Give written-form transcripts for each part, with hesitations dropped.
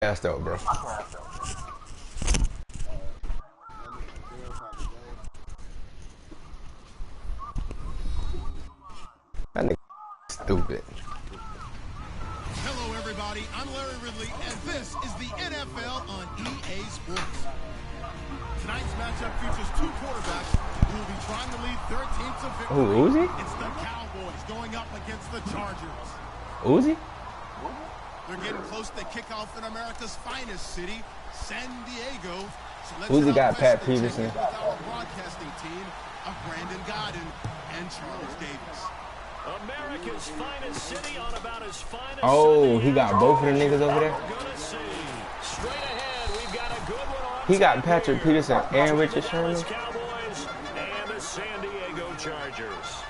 Ass though, bro. That nigga stupid. Hello, everybody. I'm Larry Ridley, and this is the NFL on EA Sports. Tonight's matchup features two quarterbacks who will be trying to lead their team to victory. Ooh, Uzi? It's the Cowboys going up against the Chargers. Uzi? They're getting close to kickoff in America's finest city, San Diego. So let's Uzi got Pat Peterson. with our broadcasting team of Brandon Godden and Charles Davis. America's finest city on about his finest. Oh, he got both of the niggas over there. Straight ahead, we've got a good one on. He got Patrick Peterson and Richard Sherman. Cowboys and the San Diego Chargers.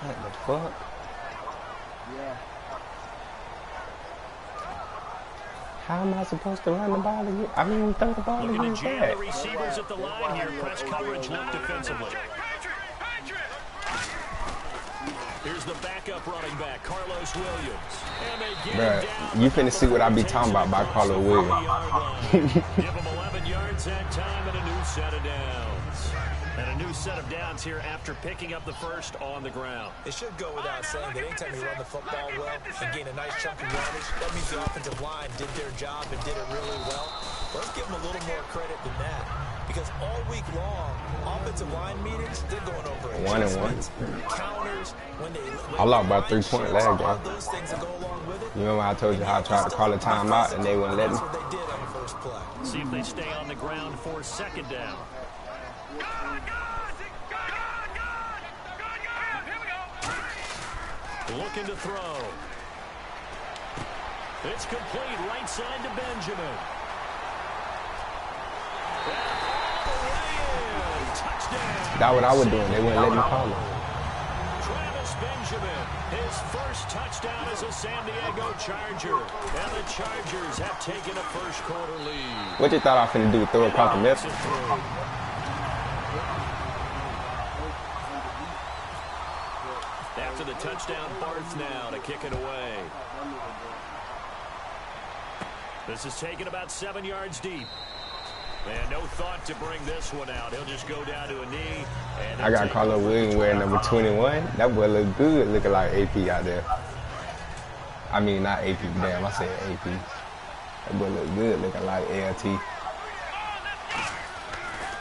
What the fuck? Yeah. How am I supposed to run the ball again? I mean, throw the ball Looking to against jam that. the receivers at the line here. Press coverage, look defensively. Here's the backup running back, Carlos Williams. And they get Bruh, you finna see what I be talking about by Carlos Williams. Give him 11 yards that time and a new set of downs. And a new set of downs here after picking up the first on the ground. It should go without saying that anytime you run the football well and gain a nice chunk of yardage, that means the offensive line did their job and did it really well. Let's give them a little more credit than that. Because all week long, offensive line meetings, they're going over 1-1. counters, when they I lost by 3 points last game. those things that go along with it. You remember I told you how I tried to call a timeout and they wouldn't let me? That's what they did on the first play. See if they stay on the ground for second down. Looking to throw. It's complete right side to Benjamin. Touchdown. That's what I was doing. They wouldn't let me call it. Travis Benjamin, his first touchdown as a San Diego Charger. And the Chargers have taken a first quarter lead. What you thought I was finna do? Throw it across the middle? After the touchdown, Barth now to kick it away. This is taken about 7 yards deep. And no thought to bring this one out. He'll just go down to a knee. And I got Carlos Williams wearing number 21. That boy look good looking like AP out there. I mean, not AP. Damn, I said AP. That boy look good looking like LT.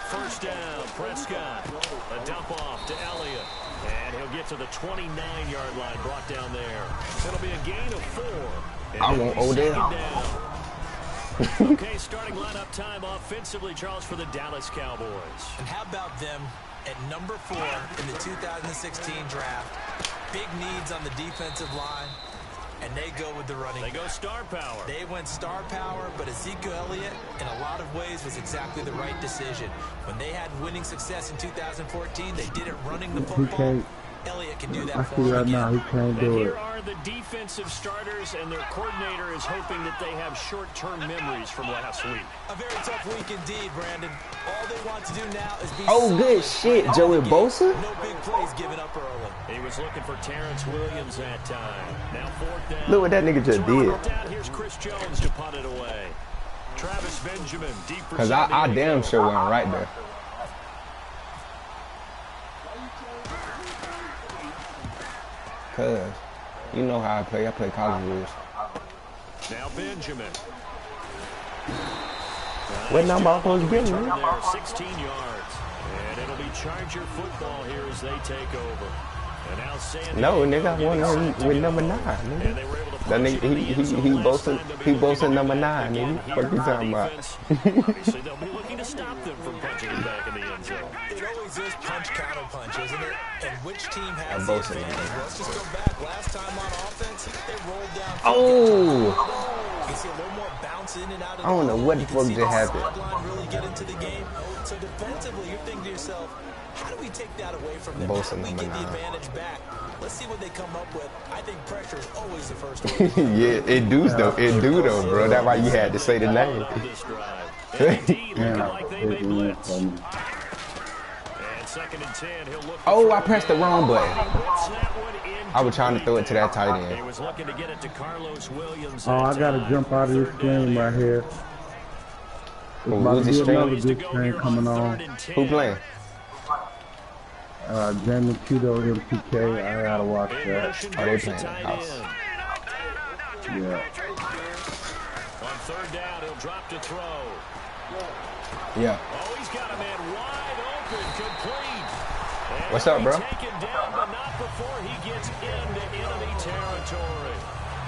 First down, Prescott. A dump off to Elliott. And he'll get to the 29-yard line, brought down there. It'll be a gain of 4. And I want Odell. Okay, starting lineup time offensively, Charles, for the Dallas Cowboys. And how about them at number 4 in the 2016 draft? Big needs on the defensive line, and they go with the running. They go star power. They went star power, but Ezekiel Elliott, in a lot of ways, was exactly the right decision. When they had winning success in 2014, they did it running the football. Elliott can do that for them right now, he again. can't And do here it. are the defensive starters, and their coordinator is hoping that they have short-term memories from last week. A very tough week indeed, Brandon. All they want to do now is be Oh, solid. good shit, Joey Bosa. No big plays given up early. He was looking for Terrence Williams that time. Now fourth down. Look what that nigga just did. Down. Here's Chris Jones to punt it away. Travis Benjamin, deep for Cause San I Diego. damn sure wasn't right there. Cause you know how I play college rules. Now Benjamin. What number I'm supposed to get, Return man? there, 16 yards. And it'll be Charger football here as they take over. And now San No, Diego nigga, I getting want set him with to number go. 9, And nigga. they were able to That punch nigga, it in the end zone last time to be he boasting number 9, again nigga. here What you on talking about? defense. Obviously, they'll be looking to stop them from punching it back in the end zone. It always is punch counter punch, isn't it? And which team has I'm the boasting, advantage? man. Let's just go back. Last time on offense, they rolled down. Oh! You see a little more bounce in and out of I don't know what the You can fuck see just the happened. sideline really get into the game. So defensively, you're thinking to yourself, how do we take that away from them? Boasting How do we number get the 9. advantage back? Let's see what they come up with. I think pressure is always the first one. Yeah, it do though. It do though, bro. That's why you had to say the name. This drive. And indeed, looking like they may blitz. And 2nd and 10. He'll look. Oh, I pressed the wrong button. Whips that one into I was trying to throw it to that tight He end. was looking to get it to Carlos Williams. Oh, I that gotta time. jump out of this 3rd game down. right here. It's Who, about to Uzi be Stream? another Ways to good go game here coming on. 3rd and 10. Who playing? Jamie Kudo MPK. I gotta watch In that. motion Oh, they goes the playing tight house. end. Yeah. On 3rd down, he'll drop to throw. Yeah. Oh, he's got a man wide open, complete. And What's up, he'll bro? be taken down, but not before he gets into enemy territory.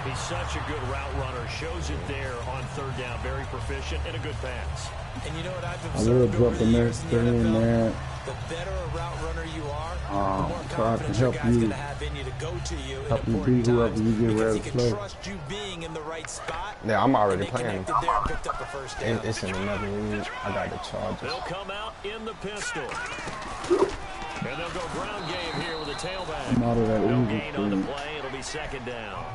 He's such a good route runner. Shows it there on 3rd down. Very proficient and a good pass. And you know what I've I will observed over jump the in there, years in stay the in NFL? there. The better a route runner you are, the more so I can confidence your help guy's you. going to have in you to go to you in Help you important be whoever times you get because ready he to can play. trust you being in the right spot. Yeah, I'm already And they playing. connected there and picked up a first down. It's in another league. I got the Chargers. They'll come out in the pistol. And they'll go ground game here with a tailback. I'm out of that No easy gain on the stream. play. It'll be 2nd down.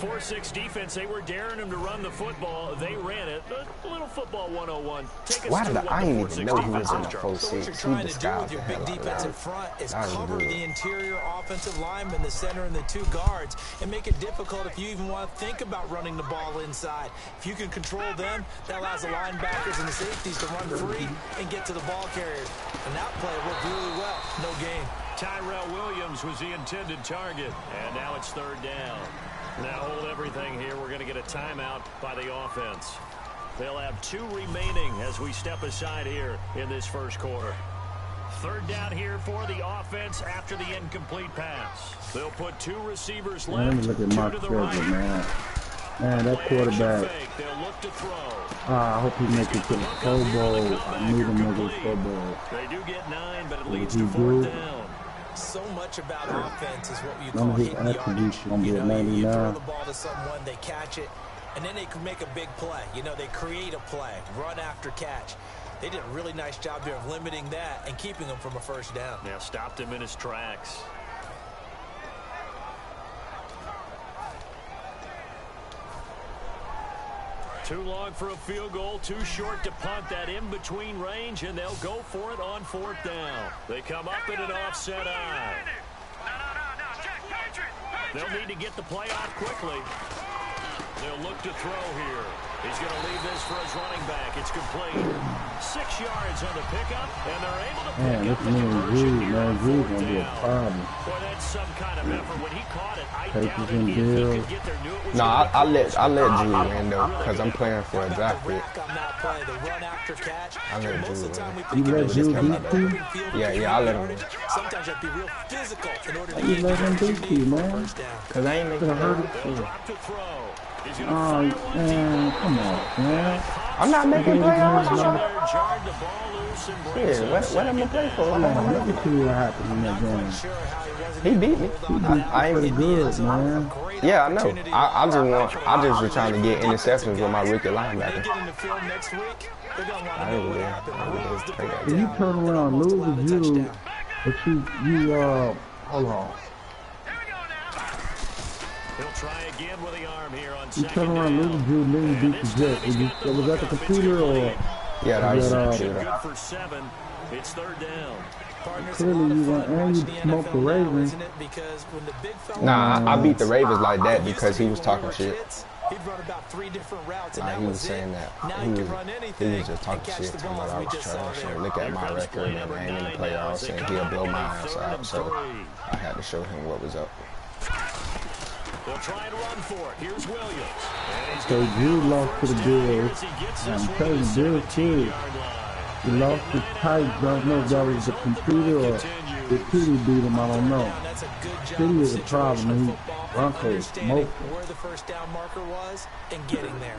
4-6 defense. They were daring him to run the football. They ran it. A little football 101. Take us Why through did what I the ain't 4-6 even know he was defense in the is, Charles. 4-6? So what you're He trying to do disguised with the your hell big out of defensive that. front is That was cover good. the interior offensive lineman, the center, and the 2 guards, and make it difficult if you even want to think about running the ball inside. If you can control them, that allows the linebackers and the safeties to run free and get to the ball carriers. And that play worked really well. No gain. Tyrell Williams was the intended target. And now it's 3rd down. Now hold everything here. We're going to get a timeout by the offense. They'll have 2 remaining as we step aside here in this first quarter. 3rd down here for the offense after the incomplete pass. They'll put 2 receivers Man, let left, me look at 2 my to the schedule, right. man. Man, that quarterback. Fake. They'll look to throw. I hope he makes it to the Pro Bowl. I need him to make it to the Pro Bowl. They do get 9, but it What leads he to 4th do? down. So much about offense is what you None call of his hitting the attributes yardage. gonna be You at know, you throw 99. the ball to someone, they catch it, and then they can make a big play. You know, they create a play, run after catch. They did a really nice job there of limiting that and keeping him from a first down. Now stopped him in his tracks. Too long for a field goal, too short to punt. That in-between range, and they'll go for it on 4th down. They come up in an offset eye. They'll need to get the play off quickly. They'll look to throw here. He's going to leave this for his running back. It's complete. 6 yards on the pickup, and they're able to Man, pick this up the man conversion Drew, here man, on Drew's 4th gonna be a down. problem. Boy, that's some kind of effort. When he caught it, I Takes doubted him if he deal. could get there. Knew it was No, gonna be I close. let Drew win though, because I'm playing for a About draft the pick. rack on that play, the run after catch. I let Most Drew of the time we win. think You of let it as Drew getting beat open you? field Yeah, to yeah, I let him yardage. Sometimes you have to be real physical in order to You get let him what you beat need you, for a man. first down. Because I ain't making Could've hurt it. it. They'll drop to throw. He's gonna Oh, fire one man, deep. come on, man. I'm not making Yeah, playoffs. yeah, There, jarred the ball loose and brings Yeah, up what am I 2nd playing down. for? Come on, let me see what happened in that Not quite game. sure how he wasn't He able beat to me. hold on to that. I ain't Pretty It good, is a man. great Yeah, I know. opportunity. I just was trying to get interceptions with my rookie They linebacker. get in the field next week, they're going to want to I know ain't what really- happened. I really Where was the take that If you breakdown? turn That around, almost lose allowed a is you, touchdown. but hold on. He'll try again with the arm here on You 2nd turn around, lose down. is you, then you beat the Jets. Was that the computer or? Yeah, that was Yeah, the Reception computer. good for 7. It's 3rd down. Partners, Clearly a lot of you fun went and you watching the smoked the NFL now, Ravens. isn't it? Because when the big fella Nah, I beat the Ravens like that used to because he be was when we talking were shit. kids, he'd run about 3 different routes, and Nah, that he was was saying it. that. Now He he can was, run he anything was just and talking catch shit, the talking ball, about as I we was just saw trash there. and look at Here my comes record play and number I ain't in the 9 now playoffs as they and come he'll up blow with my a ass 3rd out. and So 3. I had to show him what was up. They'll try and run for it. Here's Williams. And he's So gonna Drew have a lost to the first down here Bills. as he gets I'm this one telling to you, the Bills too. 17-yard line. He lost his tight. Don't know if that was the computer or the Kitty beat him. I don't know. That's a good job City of is a problem. situational He football and Broncos understanding smoked him. where the first down marker was and getting there.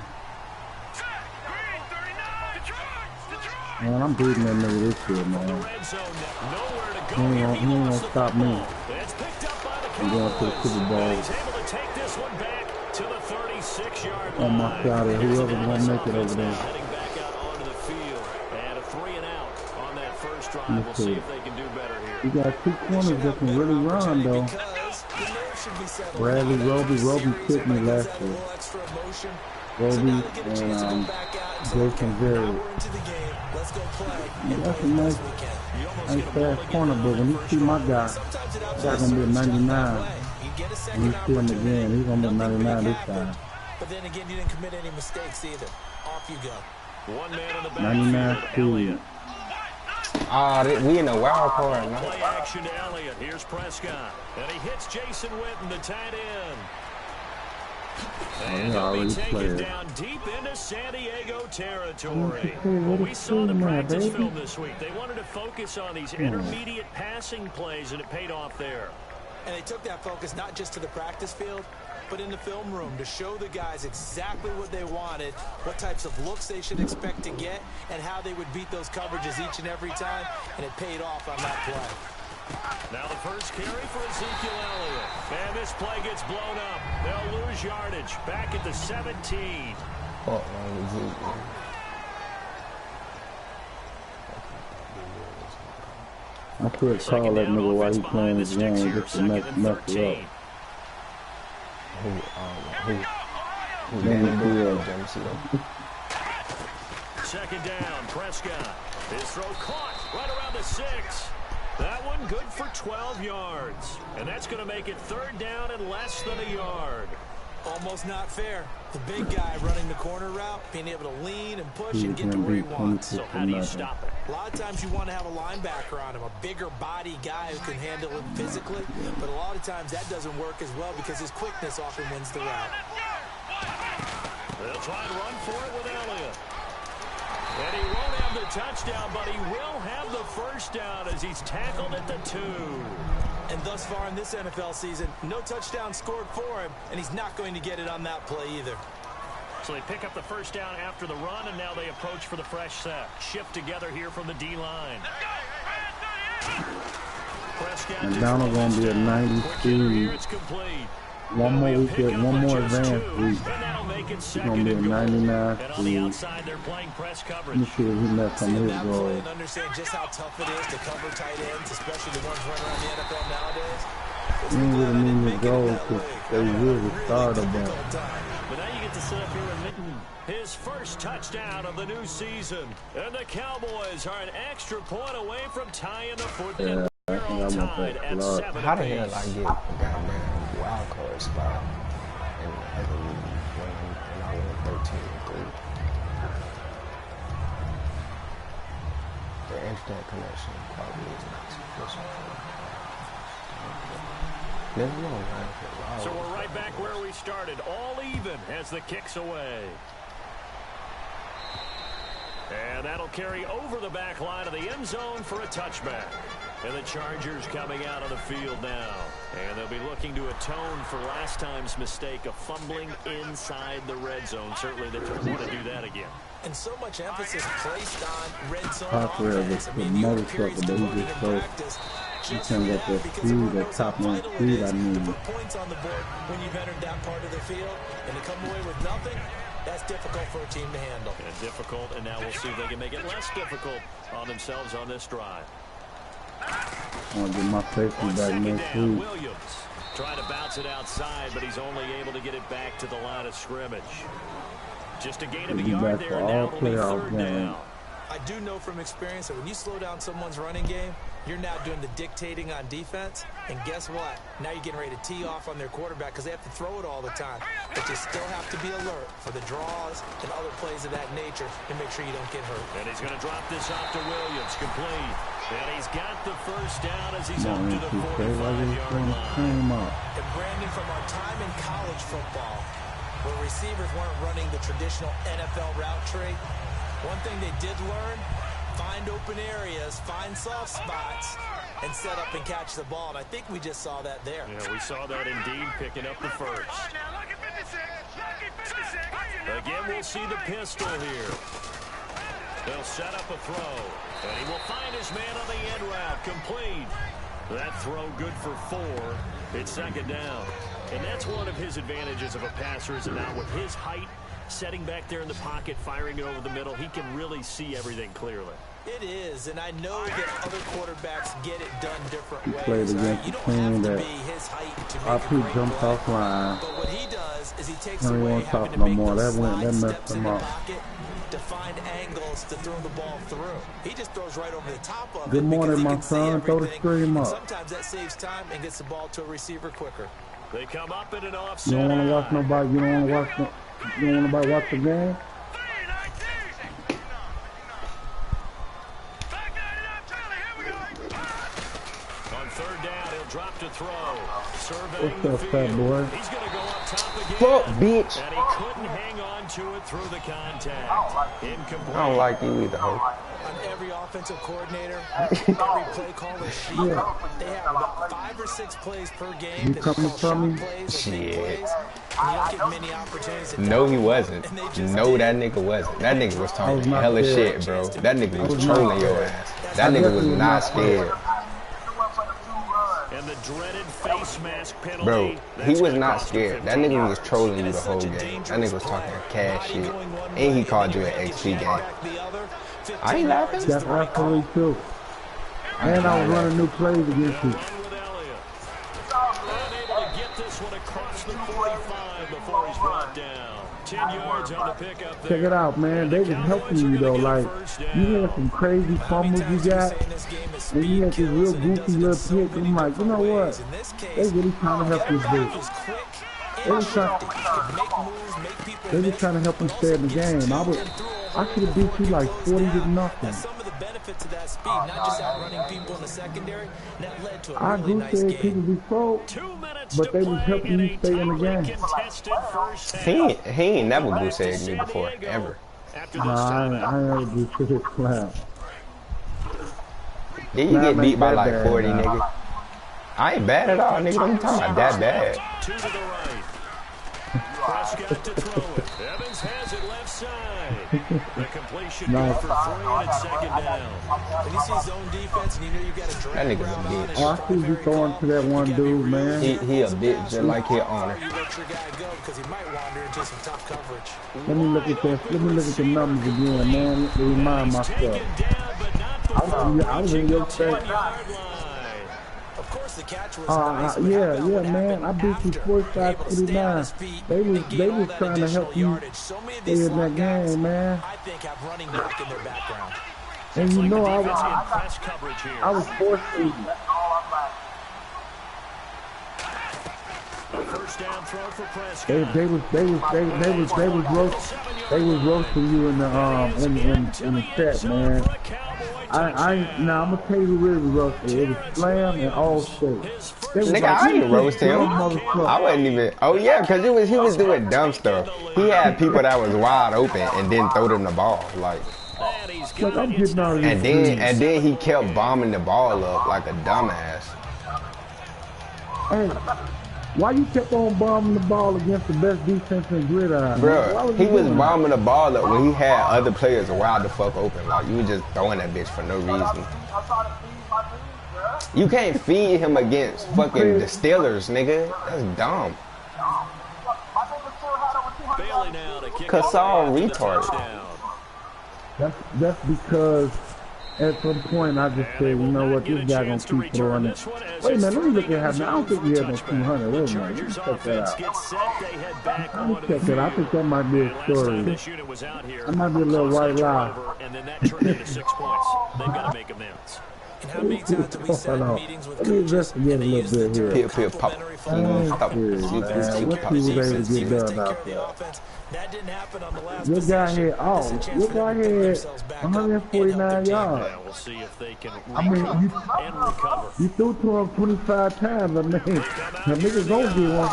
Man, I'm beating that nigga this year, The man. red zone now. Nowhere to He go ain't here. gonna, he ain't lost gonna the stop me. football. It's picked up by the I'm going to the Cowboys. Super Bowl. And he's able to take this one back to the 36-yard Oh line. my God, Here's whoever's the gonna Dallas make it offense over there. now heading back out onto the field. And a 3 and out on that first drive. Let's We'll see. see if they can do better here. You got 2 corners that can really run, though. Because the nerves should be settled Bradley down. Roby Series kicked me of last a year. little extra emotion. Roby now they get a chance to go and back out and say, Jason okay, Berry. now we're into the game. Let's go play and That's play a the nice, best we can. You almost nice get a ball fast to get corner, down but on when that he first see my drive. guy, Sometimes it that's helps gonna be a to start that 99. way. You get a When second he see him opportunity. again, he's gonna be Nothing 99 big this happened. time. But then again, you didn't commit any mistakes either. Off you go. One man in the 99 backfield, speed. Elliott. We in a wild card now. Play action to Elliott. Here's Prescott. And he hits Jason Witten, the tight end. And he he'll be already taken played. down deep into San Diego territory. Hey, Well, what we is saw the going on, practice baby? film this week. They wanted to focus on these intermediate passing plays, and it paid off there. And they took that focus not just to the practice field, but in the film room to show the guys exactly what they wanted, what types of looks they should expect to get, and how they would beat those coverages each and every time, and it paid off on that play. Now the first carry for Ezekiel Elliott. And this play gets blown up. They'll lose yardage. Back at the 17. Fuck, man, Ezekiel. I could call that nigga while he playing his game just to mess it up. Second down, Prescott. His throw caught right around the 6. That one good for 12 yards. And that's going to make it third down and less than a yard. Almost not fair. The big guy running the corner route, being able to lean and push and get to where he wants. So how do you stop it? A lot of times you want to have a linebacker on him, a bigger body guy who can handle it physically. But a lot of times that doesn't work as well because his quickness often wins the route. They'll try and run for it with Elliott. And he won't have the touchdown, but he will have the first down as he's tackled at the 2. And thus far in this NFL season, no touchdown scored for him, and he's not going to get it on that play either. So they pick up the first down after the run, and now they approach for the fresh set. Shift together here from the D-line. And Donald gonna be at 90 speed. One more week, one more advance week. He's gonna be at 99 And on the speed. outside, they're playing press Let coverage. me see if he left some of his That play goals. and understand just how tough it is to cover tight ends, especially the ones running around the NFL nowadays. He didn't really mean his goals because they really started that. But now you get to sit up here and make his first touchdown of the new season. And the Cowboys are an extra point away from tying the football. I think I want Tied that at blood. 7 How the hell apiece. I get a goddamn wild card spot in the other league when I went 13-3? The internet connection probably is not sufficient. Never know, man. So we're right back where we started, all even as the kick's away. And that'll carry over the back line of the end zone for a touchback. And the Chargers coming out of the field now. And they'll be looking to atone for last time's mistake of fumbling inside the red zone. Certainly they don't want to do that again. And so much emphasis placed on red zone Parker offense. the motherfucker, but he just so he can't get that speed, that top line speed I to need. put points on the board when you've entered that part of the field, and to come away with nothing, that's difficult for a team to handle. And difficult, and now we'll see if they can make it less difficult on themselves on this drive. I want to get my safety On back second next down, week. Williams trying to bounce it outside, but he's only able to get it back to the line of scrimmage. Just a gain of a He'll be yard back there, for and all now it'll be playoff third games. down. I do know from experience that when you slow down someone's running game, you're now doing the dictating on defense. And guess what? Now you're getting ready to tee off on their quarterback because they have to throw it all the time. But you still have to be alert for the draws and other plays of that nature to make sure you don't get hurt. And he's going to drop this off to Williams, complete. And he's got the first down as he's up to the 45-yard line. And Brandon, from our time in college football, where receivers weren't running the traditional NFL route tree, one thing they did learn, find open areas, find soft spots, and set up and catch the ball. And I think we just saw that there. Yeah, we saw that indeed, picking up the first. Again, we'll see the pistol here. They'll set up a throw, and he will find his man on the end route, complete. That throw good for 4. It's second down. And that's one of his advantages of a passer, is now with his height, setting back there in the pocket, firing it over the middle, he can really see everything clearly. It is, and I know that other quarterbacks get it done different ways. Played against You the don't have team to that be his height to make RP a great jumped play. off line. But what he does is he takes I don't away want to having talk to no make more. those That slide messed steps in him the up. pocket to find angles to throw the ball through. He just throws right over the top of Good it morning, because he my can see son. Throw the everything. stream And up. sometimes that saves time and gets the ball to a receiver quicker. They come up in an You offset. don't want to watch nobody. You don't want to watch. You don't want nobody watch the game. On third down, he'll drop to throw. Surveying What's the up, fat field. boy? He's going to go up top again. Fuck, bitch. And he couldn't hang on to it through the contact. Incomplete. I don't like you either, ho. On every offensive coordinator, every play caller sheet, they have about 5 or 6 plays per game. You that coming call from me? shot plays or big Shit. plays, and you don't get many opportunities to No, he dominate, wasn't. and they just No, did. that nigga wasn't. That nigga was I talking was not hella scared. shit, bro. That nigga was was not trolling your scared. ass. That nigga was definitely not not scared. scared. And the dreaded face mask penalty. Bro, he That's was gonna not cost him scared. That 15 nigga was yards. trolling you And the it's whole such a game. That dangerous nigga was talking play. cash Body shit. going one And he way, called and you then an you have to XP get game. back the other. I 15 ain't laughing. yards is That's the right call. absolutely true. And I was running new plays against you. Run with Elliott. Unable to get this one across the 45 before he's brought down. 10 yards on the pickup there. Check it out, man. They was helping you though. Like you had some crazy fumbles you got, and you had this real goofy little pick. I'm like, you know what? They really trying to help this dude. They was trying to help him stay in the game. I could have beat you like 40-0. Some of the benefits of that speed, not just outrunning people in the secondary, that led to a I really do nice say game. people be trolled, 2 minutes but to they was play helping in you a stay in the tightly game. contested first half. He ain't never Back to goose egged me San before, Diego ever. after this Nah, timeout. I ain't do shit with clown. Then you get Nah, beat by ain't that like bad, 40, nah. nigga. I ain't bad at all, nigga. I'm talking about that bad. 2 to the right. Prescott to throw it. Evans has it left side. The completion Nice. good for 3 and it's second down. When you see zone defense and you know you got a That drag nigga's a route on bitch. it, Oh, I see you throwing to that one dude, man. He a bitch just like his owner. you let your guy go because he might wander into some tough coverage. Let me look at that. Let me look at the numbers again, man. To remind myself. Taken down, but not before I was in reaching your the face. 10-yard line. Of course, the catch was nice. but Yeah, how about yeah, what man. I happened beat you after? 45 Able to stay on 49. his feet They was and gain all that trying to help additional you yardage. So many of stay these in that slot guys, game, man. I think, have running back in their background. And you Like know the I defense in was press coverage here. forced to. First down throw for Prescott. They was roasting you in the chat, man. I'm gonna tell you who really roasted. It was Slam and Allstate. Nigga, I ain't roast him. I wasn't even. Oh yeah, because he was doing dumb stuff. He had people that was wide open and didn't throw them the ball. Like, And he's Look, got I'm it getting out of here. and then he kept bombing the ball up like a dumbass. Hey, why you kept on bombing the ball against the best defense in Gridiron? Why Bruh, he you was doing that? bombing the ball up when he had other players wide the fuck open. Like, you was just throwing that bitch for no reason. You can't feed him against fucking the Steelers, nigga. That's dumb. Bailey now to kick Cause off Saul the retarded. touchdown. That's because at some point I just said, you know what, this guy gonna keep throwing it. Wait a minute, let me look at how. I don't think he had no 200. Wait a minute, let me Chargers check that offense out. gets set. They head back Let me onto check the that out. I field. think that might be a And last time story. this unit was out here, That might be a little close white that lie. turnover, and then that turned into 6 points. They've got to make amends. And how many times have we sat in meetings with Let me coaches investigate a and they little use the bit here. term Pip, pip, pop. complementary Stop. football? Man, what he was able to get done out there. That didn't happen on the last Your guy possession. had, This is a chance your for them guy to pick had themselves back up and help 149 the team. yards. Yeah, we'll see if they can I mean, recap you and recover. you threw to him 25 times. I mean, the niggas gonna get one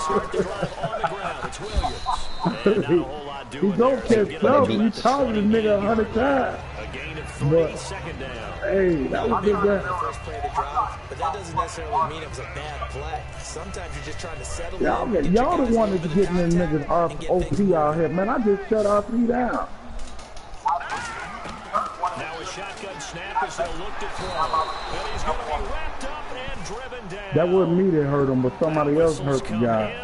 Start the for drive on the ground. It's Williams. And not a whole lot He doing gonna there. So catch get something. it You to targeted the 28. nigga 100 times. A gain of 3, But- second down. Hey, that was good. The first play of the drive, but that doesn't necessarily mean it was a bad play. Sometimes you're just trying to settle Y'all, in, get your y'all guys the one over that's the getting them contact, niggas and get OP things out moving. here. Man, I just shut R3 down. Now a shotgun snap as they'll look to throw. And he's going to be wrapped up and driven down. That wasn't me that hurt him, but somebody else hurt the guy.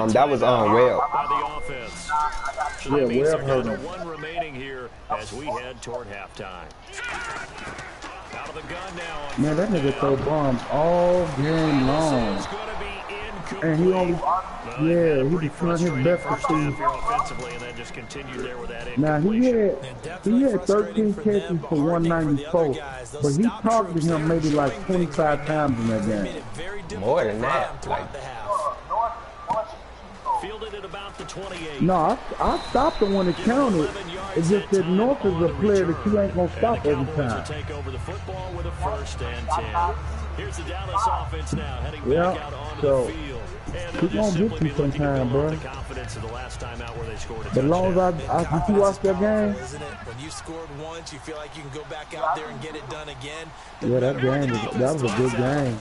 That was Webb. By the offense. So Yeah, that means Webb they're hurt down him. to 1 remaining here as we head toward halftime. Out of the gun now. Man, that nigga throw bombs all game long. This is going to be and he only, yeah, he was trying his best to see. Now he had 13 catches for 194, but he talked to him maybe like 25 times in that game. More than that, like. Fielded at about the 28. No, I stopped him when it counted. It's just that North is a player that you ain't gonna stop every time. Take over the football with a 1st and 10. Here's the Dallas offense now heading back out onto the field. He's gonna get you sometime, bro. The confidence of the last time out where they scored a As long as you watch that game. Isn't it? When you scored once, you feel like you can go back out there and get it done again. Yeah, that was a good game.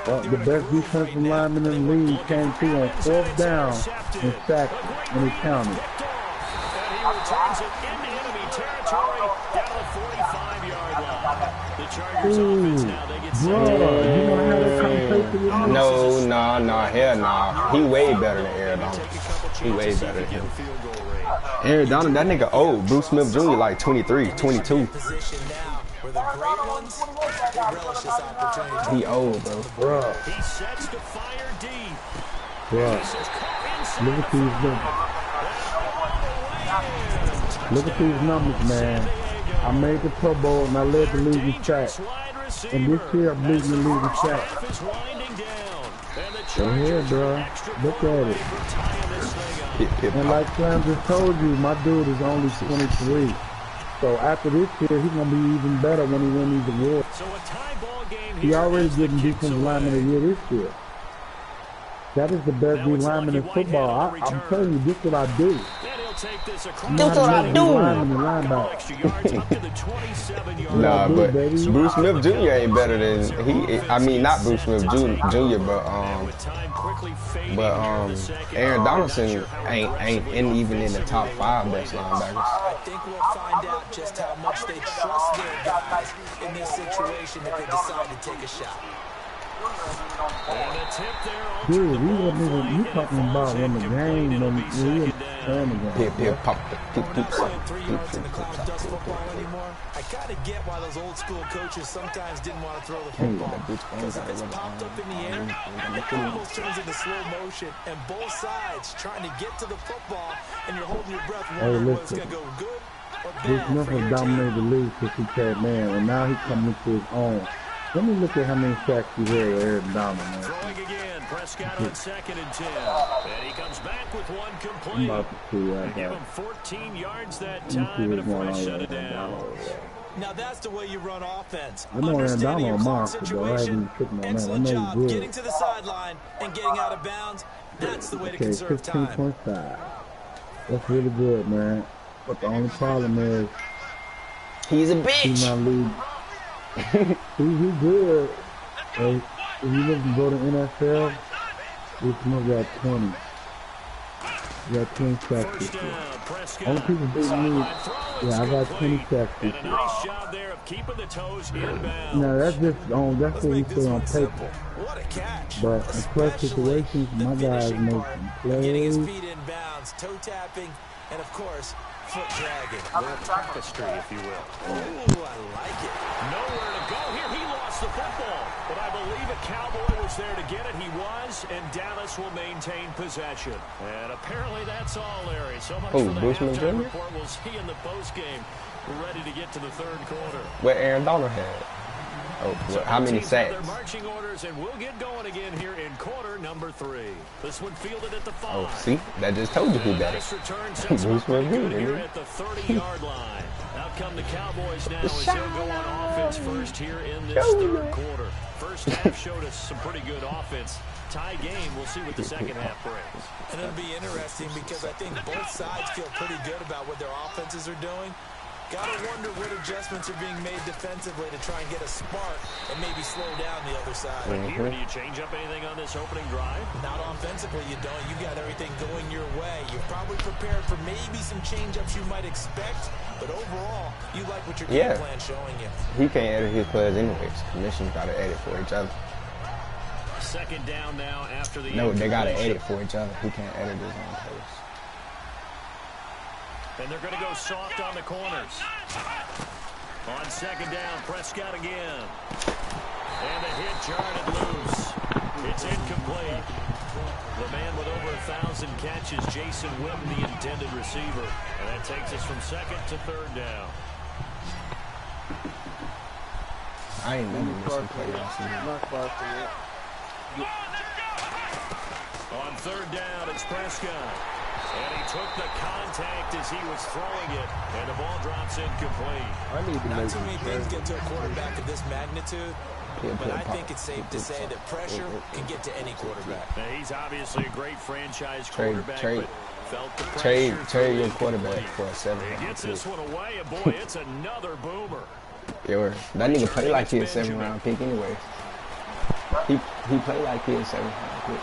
The best defensive lineman in the league came through on 4th down and sacked when he counted. And he returns it into enemy territory down to the 45-yard line. The Chargers offense now, they get bro, you want to have that conversation with me? No, hell no. He way better than Aaron Donald. He way better than him. Aaron Donald, that nigga old. Bruce Smith Jr. like 23, 22. He old, bro. He sets to fire deep. Bro, look at these numbers. Look at these numbers, man. I made the Pro Bowl and I led the league in sacks. And this year I'm leading the league in sacks. Go ahead, bro. Look at it. And like Sam just told you, my dude is only 23. So after this year, he's going to be even better when he wins these awards. He already getting defensive lineman of the year this year. That is the best D lineman in football. I'm telling you, this is what I do. That's what I do. Nah, but Bruce Smith Jr. ain't better than I mean, not Bruce Smith Jr. but Aaron Donaldson ain't even in the top 5 best linebackers. I think we'll find out just how much they trust their guys in this situation if they decide to take a shot. Dude, we wasn't even, you talking about when the game, when we were playing the game. Pop, I kind of get why those old school coaches sometimes didn't want to throw the football. Because if it's popped up in the air, it almost turns into slow motion. And both sides trying to get to the football, and you're holding your breath wondering whether it's going to go good or bad. Bruce Smith has dominated the league since he came in, and now he's coming into his own. Let me look at how many sacks he had with Aaron Donald, man. Throwing again, Prescott on 2nd and 10. And he comes back with one complete. I'm about to see give him 14 yards that time and a fresh set of downs. Now that's the way you run offense. I know Aaron Donald on my situation. Excellent job getting to the sideline and getting out of bounds. That's the way to conserve time. 15.5. That's really good, man. But the only problem is he's a bitch. He's not league. He's good. If you look to go to NFL, Bruce Smith got 20. He got 20 sacks this year. Only people beat me. Yeah, I got 20 sacks this year. Nice job there of keeping the toes inbound. Now that's just that's what we say on paper. What a catch. But in clutch situations, my guys make some plays. Getting his feet in bounds, toe tapping, and of course, foot dragging. A little tapestry, if you will. Ooh, I like it. Nowhere to go here. He lost the football. But I believe a Cowboy was there to get it. He was, and Dallas will maintain possession. And apparently that's all, Larry. So much for the halftime report. We'll see in the postgame. We're ready to get to the 3rd quarter. What Aaron Donald had. Oh, how many sacks? Their marching orders, and we'll get going again here in quarter number 3. This one fielded at the 5. Oh, see, that just told you who better. Bruce Smith here at the 30-yard line. Out come the Cowboys now as they'll go on offense first here in this 3rd quarter. First half showed us some pretty good offense. Tie game. We'll see what the second half brings. And it'll be interesting because I think both sides feel pretty good about what their offenses are doing. Gotta wonder what adjustments are being made defensively to try and get a spark and maybe slow down the other side. Here, do you change up anything on this opening drive? Not offensively, you don't. You got everything going your way. You're probably prepared for maybe some change-ups you might expect, but overall, you like what your game plan showing you. He can't edit his plays anyways. Commission's gotta edit for each other. 2nd down now after the No, they gotta edit for each other. He can't edit his own plays. And they're going to go soft on the corners. On 2nd down, Prescott again. And the hit jarred it loose. It's incomplete. The man with over 1,000 catches, Jason Witten, the intended receiver. And that takes us from second to third down. I ain't never missed a play last year. On third down, it's Prescott. And he took the contact as he was throwing it. And the ball drops incomplete. Not too many things get to a quarterback of this magnitude. But I think it's safe to say that pressure can get to any quarterback. Now, he's obviously a great franchise quarterback, but felt the trade pressure your quarterback for a 7th He round gets pick. this one away, and boy, it's another boomer. Yo, that nigga play like he a 7th round pick anyway. He played like he a 7th round pick.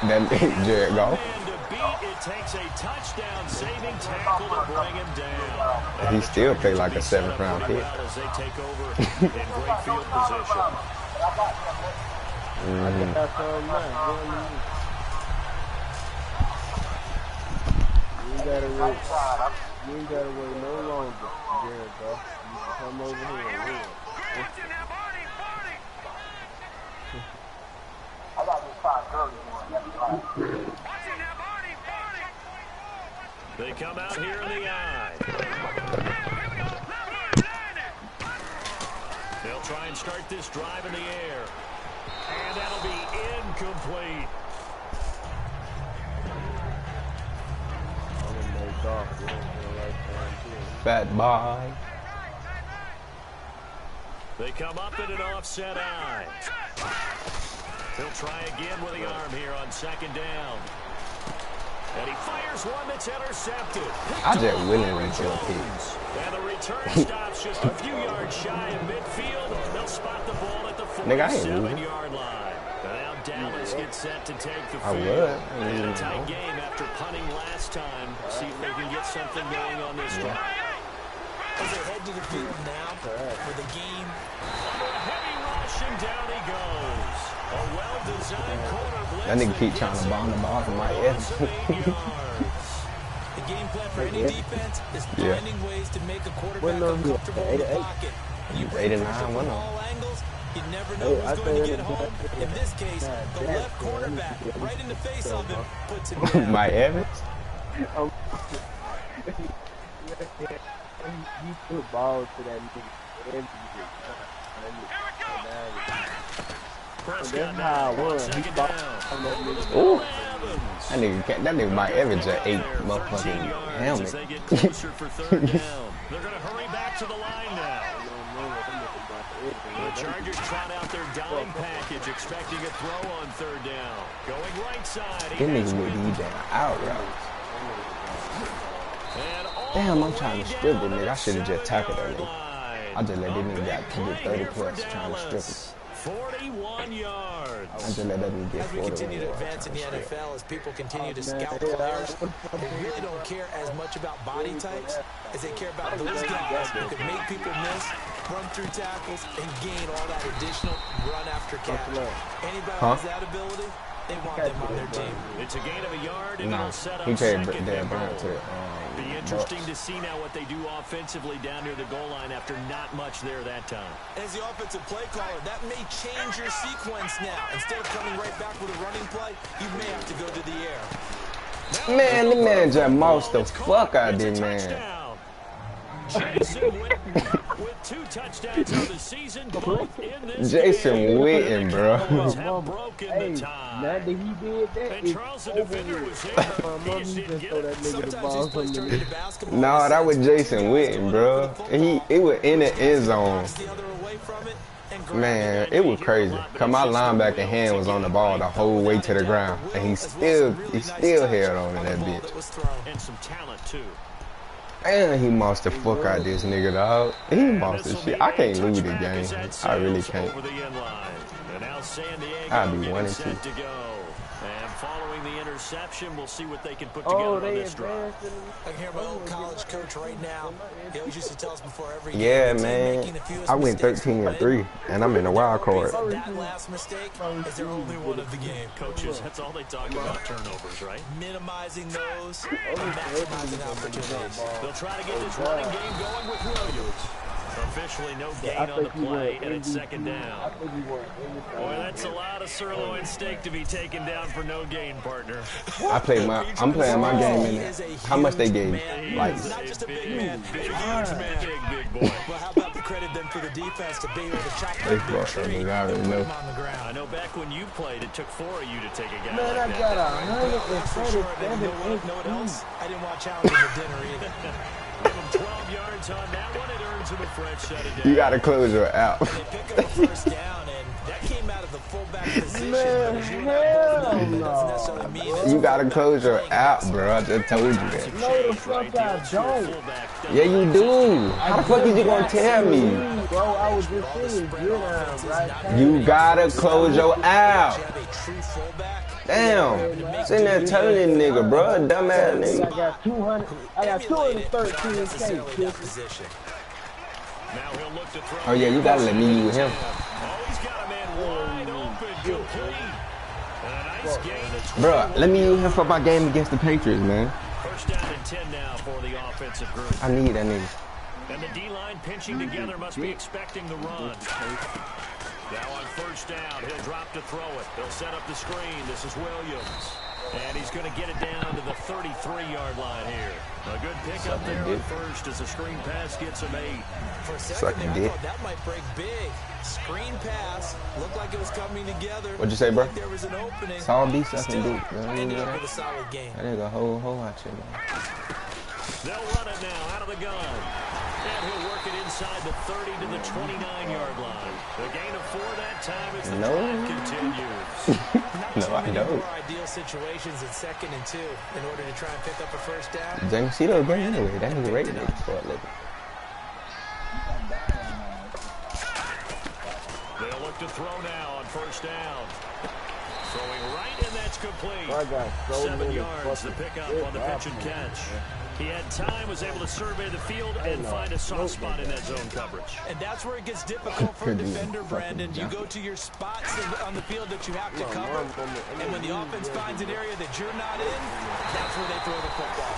Then Jared Goff. Man to beat, it takes a touchdown-saving tackle to bring him down. He still played like a 7th round pick. As they take over in great field position. You ain't gotta wait no longer, Jared Goff. You can come over here and win. I got this time early. They come out here in the eye. They'll try and start this drive in the air. And that'll be incomplete. Fat boy. They come up in an offset eye. He'll try again with the arm here on second down. And he fires one that's intercepted. I just willingly throw a pick. And the return stops just a few yards shy of midfield. They'll spot the ball at the 47-yard line. And now Dallas gets set to take the field. And a tight game after punting last time. See if they can get something going on this drive. As they head to the field now for the game. Under a heavy rush, and down he goes. A well-designed corner blitz. That nigga keep trying to bomb the ball from my head. The game plan for any defense is finding ways to make a quarterback uncomfortable in the pocket. And you bring pressure from all angles, you never know who's going to get home. In this case, the left quarterback, right in the face of him, puts him down. My Evans? He put balls to that nigga. Prescott now on second down. Ooh. That nigga Mike Evans just ate motherfucking helmet. They get closer for third down. They're going to hurry back to the line now. The Chargers trot out their dime package, expecting a throw on third down. Going right side. Them niggas need to eat that out routes. Damn, I'm trying to strip it, nigga. I should have just tackled that nigga. I just let that nigga get to get 30 plus trying to strip it. 41 yards. I just let that nigga get 40. As we continue to advance in the NFL, as people continue to scout players, they really don't care as much about body types as they care about those guys who can make people miss, run through tackles, and gain all that additional run after catch. Anybody has that ability, they want them on their team. It's a gain of a yard, and it'll set up he second paid Dan Brown and to goal. Be interesting to see now what they do offensively down near the goal line after not much there that time. As the offensive play caller, that may change your sequence now. Instead of coming right back with a running play, you may have to go to the air. Man, the man just moused the fuck out of this man. Jason Witten with 2 touchdowns on the season, both in this Jason game. Witten, bro. Have broken the tie. Now that he did that, And Charles, the defender, was there. He just didn't get it. Sometimes these plays turn into basketball. No, that was Jason Witten, bro. It was in the end zone. The other away from it and grab Man, it was crazy. Cause my linebacker hand was on the ball the whole way to the ground, and he still held on to that bitch. And some talent, too. And he mossed the fuck out of this nigga, dog. He mossed this shit. I can't lose the game. I really can't. I'll be 1-2. And following the interception, we'll see what they can put together on this drive. I can hear my old college coach right now. He always used to tell us before every game. Yeah, man. I went 13-3, and I'm in the wild card. That last mistake is their only one of the game. Coaches, that's all they talk about, turnovers, right? Minimizing those, maximizing opportunities. They'll try to get this running game going with Williams. Officially no gain on the play, and it's second down. Boy, that's a lot of sirloin steak to be taken down for no gain, partner. I'm playing my game in it. How much they gave me? Like, Not just a big man, Big boy. Well, how about the credit then for the defense to be able to chop that big brought tree something out, and you put know. him on the ground. I know back when you played, it took 4 of you to take a guy Man, I like got that. 137 Know what else? I didn't want challenging the dinner either. Give him 12 yards on that one. It earns him a fresh set of down. you gotta close your app. They pick up a first down, and that came out of the fullback position. Man, But as you and I hell both know, that no. doesn't necessarily mean it's You gotta close your playing app, against bro. I just told you that. No, the fuck I don't. Yeah, you do. How the fuck is you gonna tell me? Bro, I was just saying, get out, right? You gotta close your app. You have a true fullback. Damn. Sitting there telling this nigga, bro. Dumbass I nigga. got 200. I got 213K. Position. Now he'll look to throw. Oh, yeah, you gotta let me use him. Oh, he's got a man wide open, complete. And a nice gain of 20. Bro, let me use him for my game against the Patriots, man. First down and 10 now for the offensive group. I need that nigga. And the D-line pinching together must be expecting the run. Now on first down, he'll drop to throw it. They'll set up the screen. This is Williams. And he's going to get it down to the 33-yard line here. A good pickup there on first as the screen pass gets him 8. For a Sucking second there, I dick. thought that might break big. Screen pass. Looked like it was coming together. What'd you say, bro? Like there was an opening. Saul B sucking Still, dick, man. You ended know up that? with a solid game. That nigga whole lot shit, man. They'll run it now out of the gun. And he'll work it inside the 30 to the 29-yard line. The gain of 4 that time as the drive continues. No, I don't. More ideal situations at 2nd and 2 in order to try and pick up a first down. Jamie Cito again anyway. That nigga rated niggas for a living. They'll look to throw now on first down. Throwing right, and that's complete. I got so 7 many yards to fucking pick up on the good pitch and catch. He had time, was able to survey the field and find a soft spot in that zone coverage. And that's where it gets difficult for a defender, Brandon. You go to your spots on the field that you have to cover, and when the offense finds an area that you're not in, that's where they throw the football.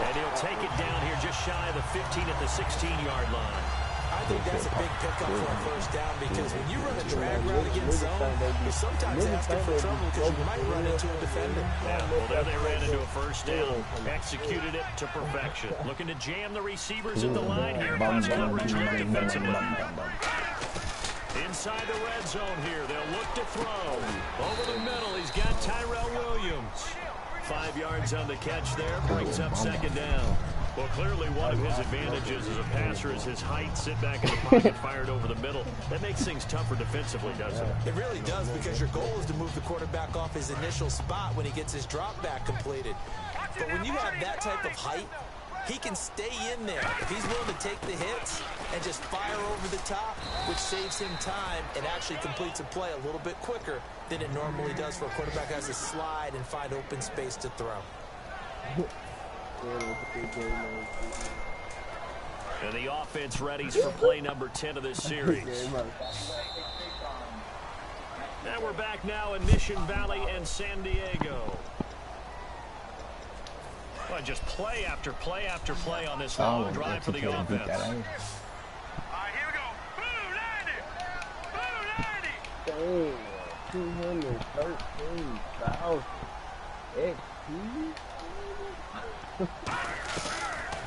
And he'll take it down here just shy of the 15 at the 16-yard line. I think that's a big pickup for a first down because when you run a drag route against zone, you're sometimes asking for trouble because you might run into a defender. Yeah, well, there they ran into a first down. Executed it to perfection. Looking to jam the receivers at the line here. Cross coverage look defensively. Inside the red zone here. They'll look to throw. Over the middle, he's got Tyrell Williams. 5 yards on the catch there. Brings up second down. Well, clearly one of his advantages as a passer is his height. Sit back in the pocket, fired over the middle. That makes things tougher defensively, doesn't it? It really does because your goal is to move the quarterback off his initial spot when he gets his drop back completed. But when you have that type of height, he can stay in there if he's willing to take the hits and just fire over the top, which saves him time and actually completes a play a little bit quicker than it normally does for a quarterback who has to slide and find open space to throw. And the offense readies for play number 10 of this series. And we're back now in Mission Valley and San Diego. Well, just play after play after play on this long drive for the offense. All right, here we go. Blue 90. Damn, 213,000 XP.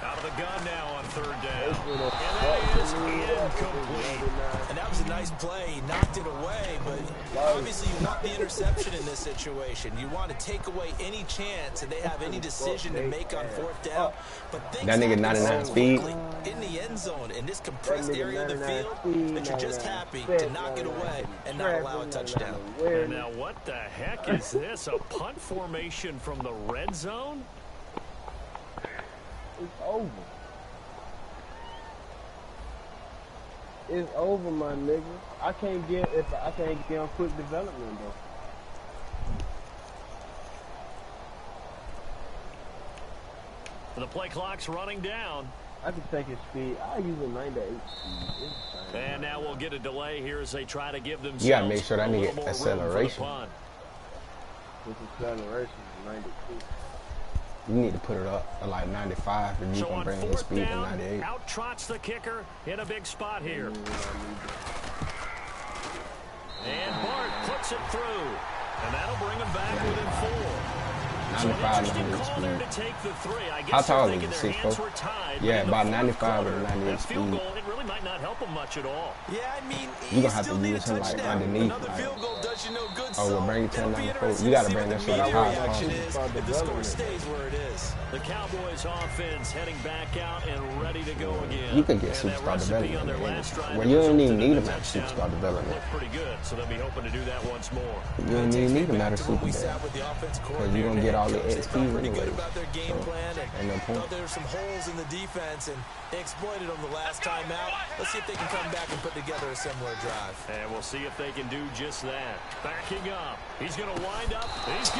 Out of the gun now on third down. And that is incomplete. And that was a nice play. He knocked it away, but obviously you want the interception in this situation. You want to take away any chance that they have any decision to make on fourth down. But That nigga 99 speed. In the end zone, in this compressed area of the field, that you're just happy to knock it away and not allow a touchdown. And now what the heck is this? A punt formation from the red zone? It's over. It's over, my nigga. I can't get on quick development though. The play clock's running down. I can take his speed. I use a 98 speed. And now we'll get a delay here as they try to give themselves You gotta make sure that a nigga little more room for the acceleration. punt. His acceleration is 92. You need to put it up at like 95 if you can bring his speed to 98. Out trots the kicker in a big spot here. And Bart puts it through. And that'll bring him back within 4. So an interesting call there to take the 3. I guess how tall they're is thinking he? their 6'4"? hands were tied. Yeah, about 95 with a 98 that field speed. goal, it really might not help him much at all. Yeah, I mean, You gonna have to use him like underneath, Another field goal does you no good, oh, we'll bring it to 94. You gotta bring that shit as high as possible. If the score stays where it is. The Cowboys offense heading back out and ready to go again. You can get And that superstar recipe on development their in last it. drive Well, you don't even resulted in need a him at touchdown. superstar development. Looked pretty good, so they'll be hoping to do that once more. You don't even need him at a super because you're gonna get all the XP anyway. About their game plan and no point. There's some holes in the defense and they exploited them the last time out. Let's see if they can come back and put together a similar drive. And we'll see if they can do just that. Backing up. He's going to wind up.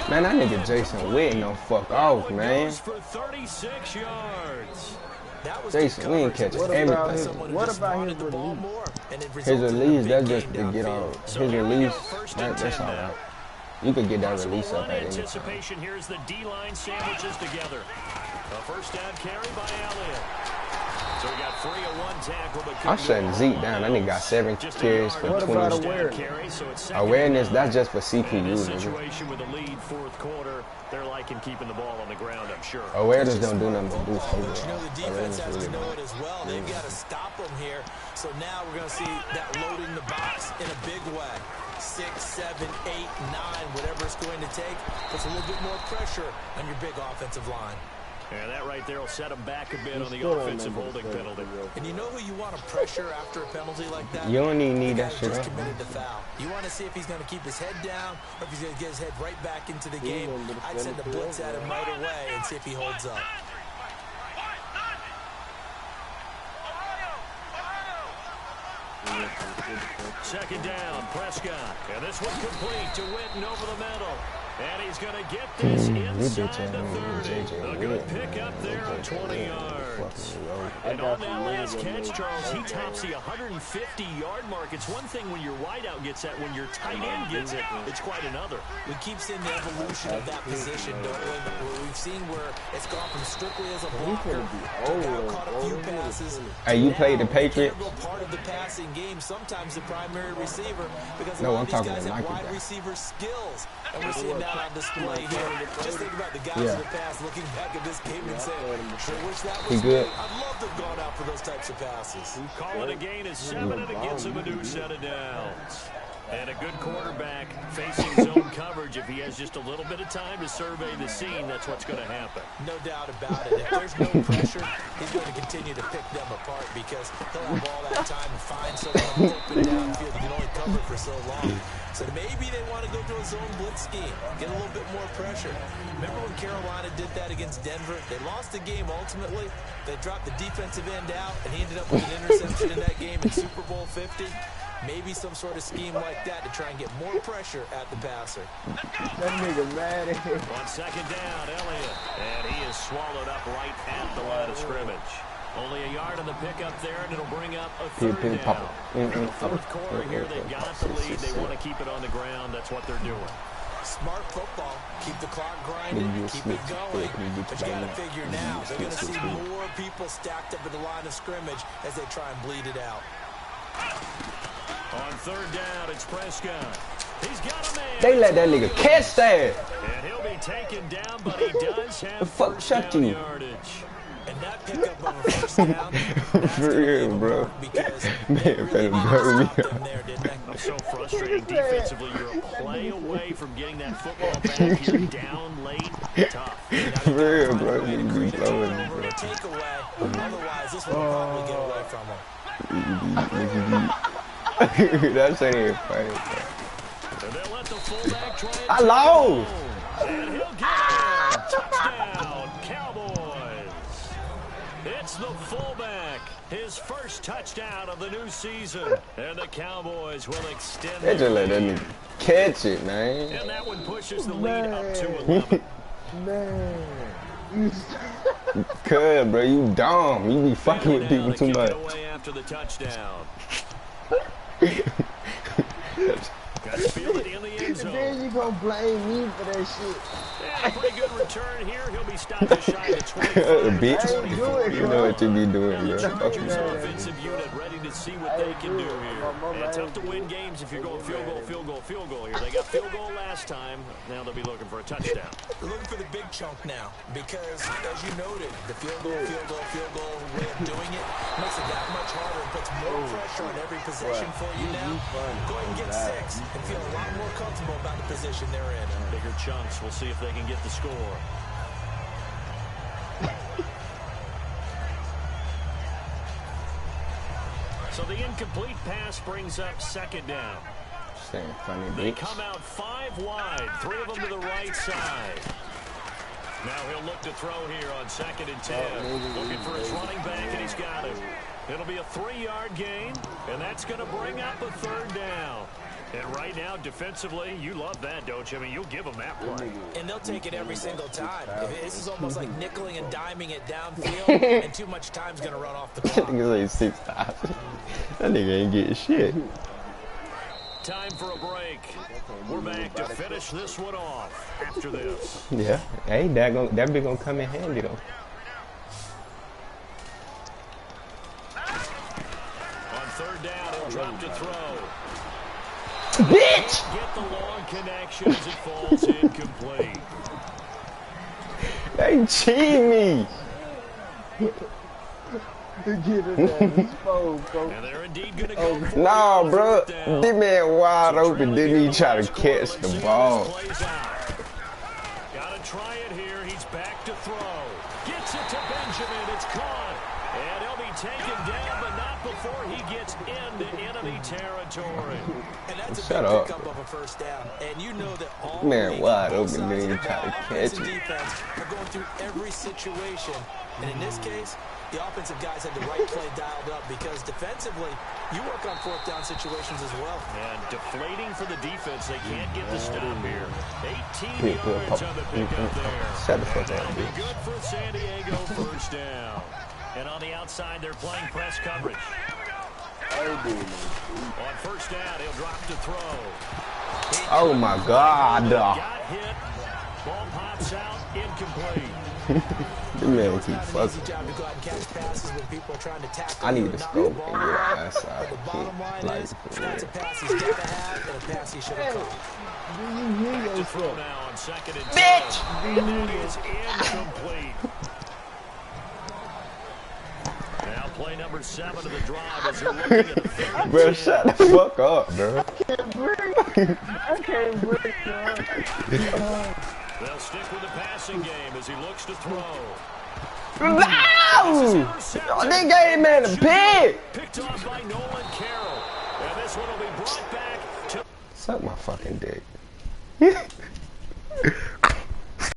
Man, that nigga Jason Witten don't fuck off, man. For 36 yards. That was Jason, we ain't catch everything. What about his release? His release, that's just to get on. His release, that's all right. You could get that release up at any time. Anticipation here as the D-line sandwiches together. A first down carry by Elliott. So we got 3 on 1 tackle, but I'm shutting Zeke down. That nigga got 7 carries for 20. Awareness, that's just for CPU. Situation with a lead fourth quarter, they're liking keeping the ball on the ground, I'm sure. Awareness don't do nothing but boost But you know overall. the defense has to know it as well. They've got to stop them here. So now we're going to see that loading the box in a big way. 6, 7, 8, 9, whatever it's going to take, puts a little bit more pressure on your big offensive line. And that right there will set them back a bit on the offensive holding penalty. And you know who you want to pressure after a penalty like that? You don't even need that shit just up. committed the foul. You want to see if he's going to keep his head down or if he's going to get his head right back into the game. I'd send a blitz at him right away and see if he holds up. Second down, Prescott. And this one complete to Witten over the middle. And he's going to get this inside the 30. A good pick up there on 20 yards. And on that last catch, Charles, he tops the 150-yard mark. It's one thing when your wideout gets that. When your tight end gets it, it's quite another. We keep seeing the evolution of that position, don't we? Where we've seen where it's gone from strictly as a blocker to now caught a few passes. Hey, you played the Patriots? Part of the passing game, sometimes the primary receiver, because No, a lot I'm of talking these to guys have Nike wide guy. receiver skills. And we're seeing that on display here. Just think about the guys in the past looking back at this game and saying, sure wish that was good. me. I'd love to have gone out for those types of passes. Call it a gain of 7, and it gets him a new set of downs. And a good quarterback facing zone coverage. If he has just a little bit of time to survey the scene, that's what's going to happen. No doubt about it. If there's no pressure, he's going to continue to pick them apart because he'll have all that time to find someone open downfield. He can only cover for so long. So maybe they want to go to a zone blitz scheme, get a little bit more pressure. Remember when Carolina did that against Denver? They lost the game ultimately. They dropped the defensive end out, and he ended up with an interception in that game in Super Bowl 50. Maybe some sort of scheme like that to try and get more pressure at the passer. That nigga mad at him. On second down, Elliott. And he is swallowed up right at the line of scrimmage. Only a yard on the pickup there, and it'll bring up a third down. In the fourth quarter here, they've got the lead. They want to keep it on the ground. That's what they're doing. Smart football. Keep the clock grinding. Keep it going. But you got to figure now, they're going to see more people stacked up at the line of scrimmage as they try and bleed it out. On third down, it's Prescott. He's got a man. They let that nigga catch that. And he'll be taken down, but he does have fuck shut you. Yardage. And that pickup of a first down, for real, bro. Man, better blow me up. So frustrating defensively. You're a play away from getting that football back. You're down late. Tough. For real, bro. You be blowing me, bro. Otherwise, this will probably get away from him. That's ain't even funny, bro. And they'll let the fullback try it. I lost. And he'll get it. Touchdown, Cowboys. It's the fullback. His first touchdown of the new season. And the Cowboys will extend. They just let that nigga catch it, man. And that one pushes the lead up to 11. Man. Cuz, bro, you dumb. You be fucking with people too much. Away after the touchdown. Got to feel it in the end his own. Then you gonna blame me for that shit. Yeah, a pretty good return here. He'll be stopped just shy of 25. Bitch, you know what you be doing, bro. This offensive unit ready to see what they can do here. And tough to win games if you're going field goal here. They got field goal last time. Now they'll be looking for a touchdown. They're looking for the big chunk now because, as you noted, the field goal way of doing it makes it that much harder and puts more pressure on every possession for you now. Go ahead and get 6 and feel a lot more comfortable about the position they're in. Bigger chunks. We'll see if they can get the score. So the incomplete pass brings up second down. Saying funny, They bitch. come out 5 wide, 3 of them to the right side. Now he'll look to throw here on 2nd and 10. Looking for his running back, and he's got it. It'll be a 3-yard gain, and that's going to bring up a 3rd down. And right now, defensively, you love that, don't you? I mean, you'll give them that play. And they'll take it every single time. This is almost like nickeling and diming it downfield, and too much time's going to run off the That clock. nigga say 6 times. That nigga ain't getting shit. Time for a break. We're back to finish this one off after this. Yeah. Hey, that be gonna come in handy though. On 3rd down, he'll drop to throw. Bitch! Get the long connection as it falls incomplete. They cheat me. Get it at his phone, coach. And they're indeed going to go for Nah, it. bro. 4th down. This man wide So open. trailing Didn't he try to score. catch Let's see the how ball? this plays out. Gotta try it here. He's back to throw. Gets it to Benjamin. It's caught. And he'll be taken down, but not before he gets into enemy territory. And that's a Shut big up. pickup of a 1st down. And you know that all Man, league, wide both open, sides then he of the tried to ball, catch offense and it. defense are going through every situation. And in this case, the offensive guys had the right play dialed up because defensively, you work on 4th down situations as well. And deflating for the defense. They can't get the stop here. 18 Pick, yards on the pickup there. Shut the fuck up, That'll be bitch. good for San Diego 1st down. And on the outside, they're playing press coverage. On 1st down, he'll drop to throw. Oh my God. Got hit. Ball pops out, incomplete. This man It's keep not an easy fucking. job to go out and catch passes when people are trying to tackle I you need and to knock scope the and ball get an out. outside But the bottom kick. line Like, is, for that's a real. pass he's got to have and a pass he should have caught. Do you hear To throw yourself? now on 2nd and 10. Bitch! That is incomplete. Now play number 7 of the drive as you're looking at a 3rd and Bro, 10. shut the fuck up, bro. I can't breathe, man. They'll stick with the passing game as he looks to throw. No! They gave man a pig! Picked off by Nolan Carroll. And this one will be brought back to... Suck my fucking dick.